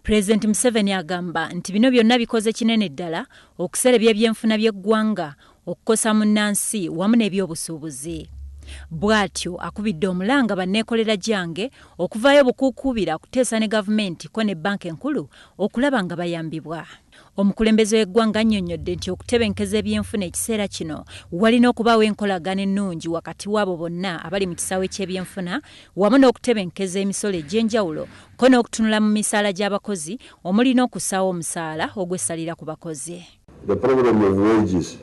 President Museveni agamba nti bino byonna bikoze kinene ddala okuserebya ebyenfuna by'eggwanga, okukosa munnansi wamu n'ebyobusuubuzi. Bw'atyo akubidde omulanga banneekolera gyange okuvaayo bukuukubira kuteesa ne gavumenti ko ne banka enkulu okulaba nga bayambibwa. Omukulembeze w'eggwanga annyonnyodde nti okutebenkeza ebyenfuna ekiseera kino walina okubaawo enkolagana ennungi wakati w'abo bonna abali mu kisaawe ky'ebyenfuna wamu n'okutebenkeza emisolo egy'enjawulo ko n'okutunula mu misaala gy'abakozi omulina okusaawo omusaala ogw'essalira ku bakozi. The problem of wages.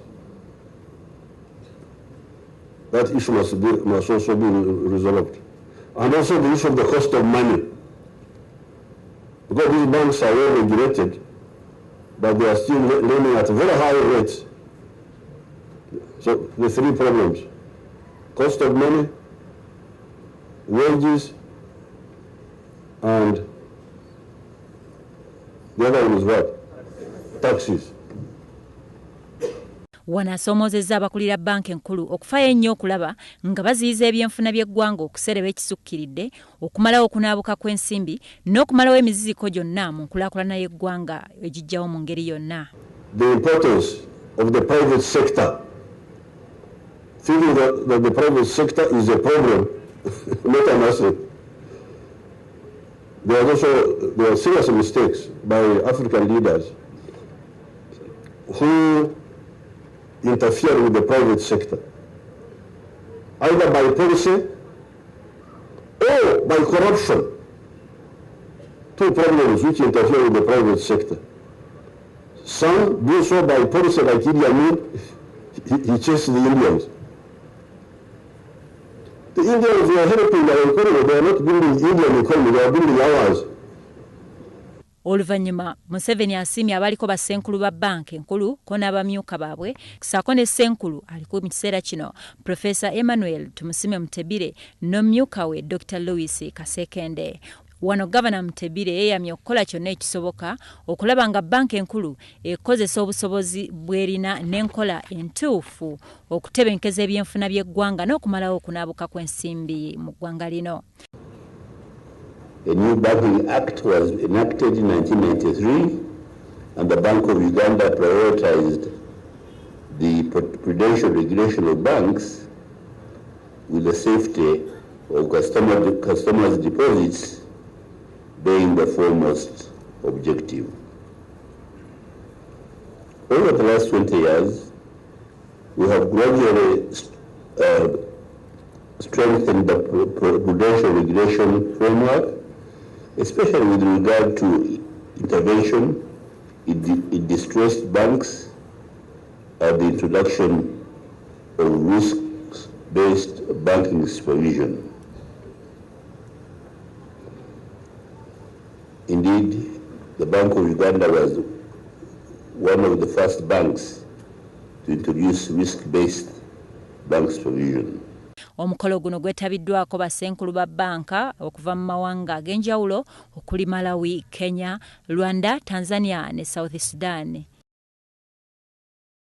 That issue must also be resolved. And also the issue of the cost of money. Because these banks are well regulated, but they are still lending at very high rates. So the three problems: cost of money, wages, and the other one is what? Taxes. Wanasoomozezza abakulira banka enkulu okufaayo ennyo okulaba nga baziyiza ebyenfuna by'eggwanga okusereba ekisukkiridde, okumalawo okunaabuka kw'ensimbi n'okumalawo emiziziko gyonna mu nkulaakulana y'eggwanga egijjawo mu ngeri yonna. The importance of the private sector. Feeling that the private sector is a problem, not an asset. There are serious mistakes by African leaders who interfere with the private sector, either by policy or by corruption. Two problems which interfere with the private sector. Some do so by policy, like Idi Amin, he chased the Indians. The Indians were helping our economy, they are not building the Indian economy, they are building ours. Oluvannyuma Museveni asiimye abaliko bassenkulu ba banka enkulu ko n'abamyuka baabwe ssaako ne ssenkulu aliko mu kiseera kino Professor Emmanuel Tumusime Mutebire n'omumyuka we Dr. Louis Kasekende. Wano Gavana Mutebire yeeyamye okukola kyonna ekisoboka okulaba nga banka enkulu ekozesa obusobozi bw'erina n'enkola entuufu okutebenkeza ebyenfuna by'eggwanga n'okumalawo okunaabuka kw'ensimbi mu ggwanga lino. A new Banking Act was enacted in 1993, and the Bank of Uganda prioritized the prudential regulation of banks with the safety of customers' deposits being the foremost objective. Over the last 20 years, we have gradually strengthened the prudential regulation framework, especially with regard to intervention in distressed banks and the introduction of risk-based banking supervision. Indeed, the Bank of Uganda was one of the first banks to introduce risk-based bank supervision. Omukolo guno gwetabiddwako bassenkulu ba banka okuva mu mawanga ag'enjawulo okuli Malawi, Kenya, Rwanda, Tanzania ne South Sudan.